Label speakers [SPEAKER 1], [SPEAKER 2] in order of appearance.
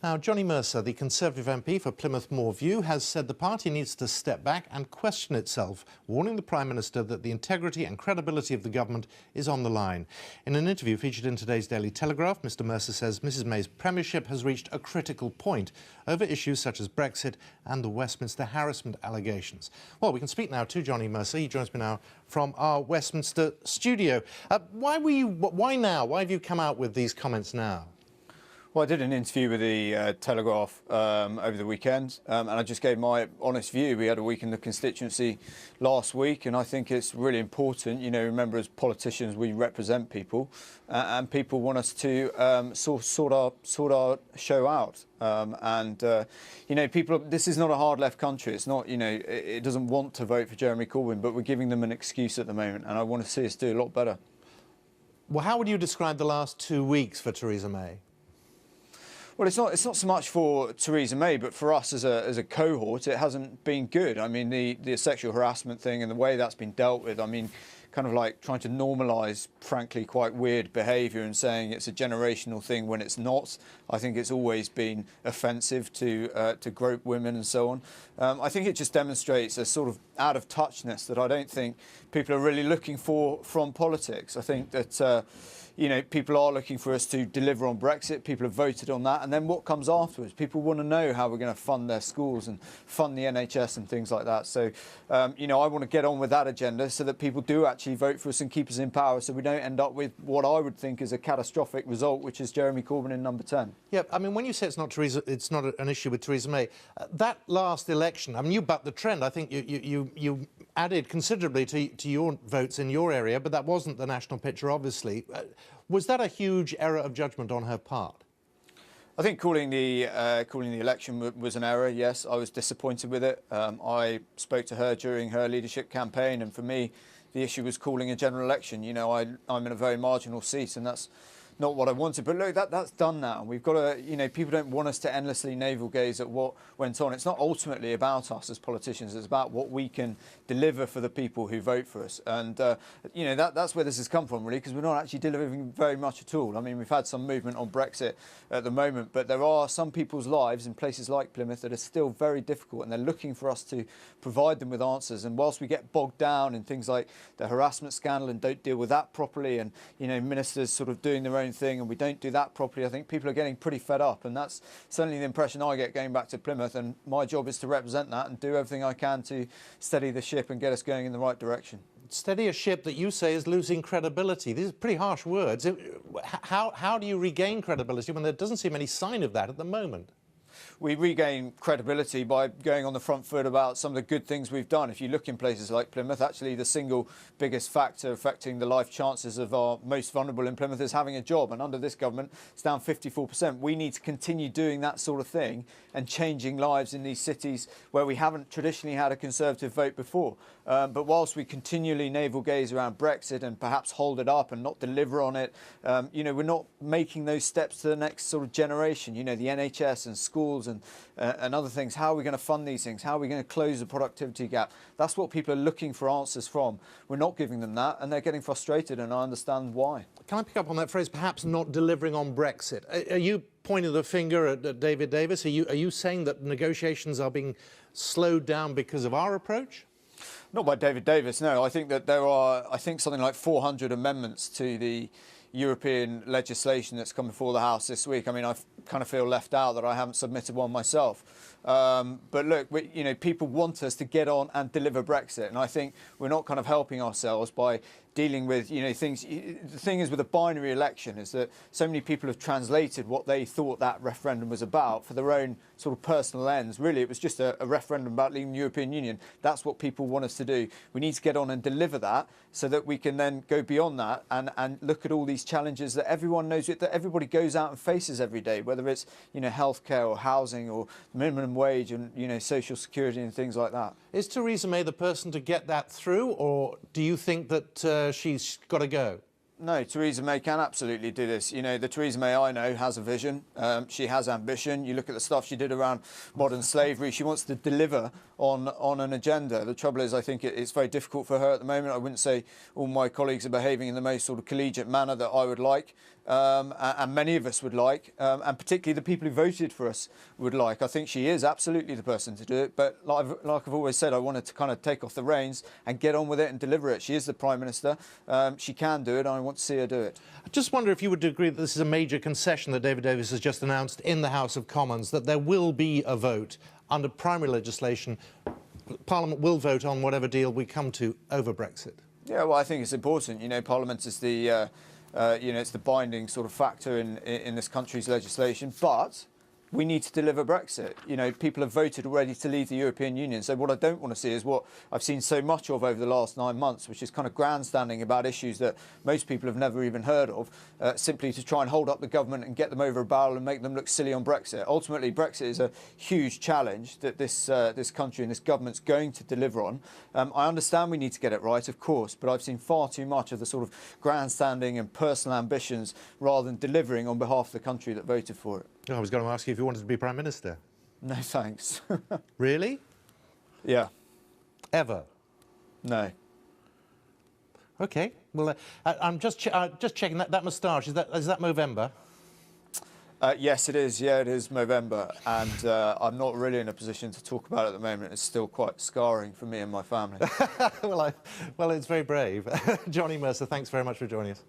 [SPEAKER 1] Now, Johnny Mercer, the Conservative MP for Plymouth Moorview, has said the party needs to step back and question itself, warning the Prime Minister that the integrity and credibility of the government is on the line. In an interview featured in today's Daily Telegraph, Mr Mercer says Mrs May's premiership has reached a critical point over issues such as Brexit and the Westminster harassment allegations. Well, we can speak now to Johnny Mercer. He joins me now from our Westminster studio. Why now? Why have you come out with these comments now?
[SPEAKER 2] Well, I did an interview with the Telegraph over the weekend, and I just gave my honest view. We had a week in the constituency last week, and I think it's really important. You know, remember, as politicians, we represent people, and people want us to sort our show out. You know, people. This is not a hard left country. It's not. You know, it doesn't want to vote for Jeremy Corbyn, but we're giving them an excuse at the moment, and I want to see us do a lot better.
[SPEAKER 1] Well, how would you describe the last 2 weeks for Theresa May?
[SPEAKER 2] Well, it's not so much for Theresa May, but for us as a cohort, it hasn't been good. I mean, the sexual harassment thing and the way that's been dealt with, I mean, kind of like trying to normalise, frankly, quite weird behaviour and saying it's a generational thing when it's not. I think it's always been offensive to grope women and so on. I think it just demonstrates a sort of out-of-touchness that I don't think people are really looking for from politics. I think that you know, people are looking for us to deliver on Brexit. People have voted on that. And then what comes afterwards? People want to know how we're going to fund their schools and fund the NHS and things like that. So, you know, I want to get on with that agenda so that people do actually vote for us and keep us in power so we don't end up with what I would think is a catastrophic result, which is Jeremy Corbyn in number 10. Yeah,
[SPEAKER 1] I mean, when you say it's not an issue with Theresa May, that last election, I mean, you bucked the trend. I think you added considerably to your votes in your area, but that wasn't the national picture, obviously. Was that a huge error of judgment on her part?
[SPEAKER 2] I think calling the election was an error, yes. I was disappointed with it. I spoke to her during her leadership campaign, and for me, the issue was calling a general election. You know, I'm in a very marginal seat, and that's not what I wanted. But look, that's done now. We've got to, you know, people don't want us to endlessly navel gaze at what went on. It's not ultimately about us as politicians. It's about what we can deliver for the people who vote for us. And, you know, that's where this has come from, really, because we're not actually delivering very much at all. I mean, we've had some movement on Brexit at the moment, but there are some people's lives in places like Plymouth that are still very difficult, and they're looking for us to provide them with answers. And whilst we get bogged down in things like the harassment scandal and don't deal with that properly, and, you know, ministers sort of doing their own thing and we don't do that properly, I think people are getting pretty fed up, and that's certainly the impression I get going back to Plymouth, and my job is to represent that and do everything I can to steady the ship and get us going in the right direction.
[SPEAKER 1] Steady a ship that you say is losing credibility. These are pretty harsh words. How do you regain credibility when there doesn't seem any sign of that at the moment?
[SPEAKER 2] We regain credibility by going on the front foot about some of the good things we've done. If you look in places like Plymouth, actually the single biggest factor affecting the life chances of our most vulnerable in Plymouth is having a job. And under this government, it's down 54%. We need to continue doing that sort of thing and changing lives in these cities where we haven't traditionally had a Conservative vote before. But whilst we continually navel gaze around Brexit and perhaps hold it up and not deliver on it, you know, we're not making those steps to the next sort of generation. You know, the NHS and schools and other things. How are we going to fund these things? How are we going to close the productivity gap? That's what people are looking for answers from. We're not giving them that, and they're getting frustrated, and I understand why.
[SPEAKER 1] Can I pick up on that phrase, perhaps not delivering on Brexit? Are you pointing the finger at David Davis? Are you saying that negotiations are being slowed down because of our approach?
[SPEAKER 2] Not by David Davis, no. I think that there are, something like 400 amendments to the European legislation that's come before the House this week. I mean, I kind of feel left out that I haven't submitted one myself. But look, you know, people want us to get on and deliver Brexit, and I think we're not kind of helping ourselves by dealing with, you know, things. The thing is with a binary election is that so many people have translated what they thought that referendum was about for their own sort of personal ends. Really, it was just a referendum about leaving the European Union. That's what people want us to do. We need to get on and deliver that so that we can then go beyond that and look at all these challenges that everyone knows, that everybody goes out and faces every day, whether it's, you know, healthcare or housing or minimum wage and, you know, social security and things like that.
[SPEAKER 1] Is Theresa May the person to get that through, or do you think that she's got to go?
[SPEAKER 2] No, Theresa May can absolutely do this. You know, the Theresa May I know has a vision. She has ambition. You look at the stuff she did around modern slavery. She wants to deliver on an agenda. The trouble is, I think it's very difficult for her at the moment. I wouldn't say all my colleagues are behaving in the most sort of collegiate manner that I would like. and many of us would like, and particularly the people who voted for us would like. I think she is absolutely the person to do it, but like I've always said, I wanted to kind of take off the reins and get on with it and deliver it. She is the Prime Minister. She can do it, and I want to see her do it.
[SPEAKER 1] I just wonder if you would agree that this is a major concession that David Davis has just announced in the House of Commons, that there will be a vote under primary legislation. Parliament will vote on whatever deal we come to over Brexit.
[SPEAKER 2] Yeah, well, I think it's important. You know, Parliament is the, it's the binding sort of factor in this country's legislation. But we need to deliver Brexit. You know, people have voted already to leave the European Union. So what I don't want to see is what I've seen so much of over the last 9 months, which is kind of grandstanding about issues that most people have never even heard of, simply to try and hold up the government and get them over a barrel and make them look silly on Brexit. Ultimately, Brexit is a huge challenge that this country and this government's going to deliver on. I understand we need to get it right, of course, but I've seen far too much of the sort of grandstanding and personal ambitions rather than delivering on behalf of the country that voted for it.
[SPEAKER 1] I was going to ask you if you wanted to be Prime Minister.
[SPEAKER 2] No, thanks.
[SPEAKER 1] Really?
[SPEAKER 2] Yeah.
[SPEAKER 1] Ever?
[SPEAKER 2] No.
[SPEAKER 1] OK. Well, I'm just checking that moustache. Is that Movember?
[SPEAKER 2] Yes, it is. Yeah, it is Movember. And I'm not really in a position to talk about it at the moment. It's still quite scarring for me and my family.
[SPEAKER 1] Well, it's very brave. Johnny Mercer, thanks very much for joining us.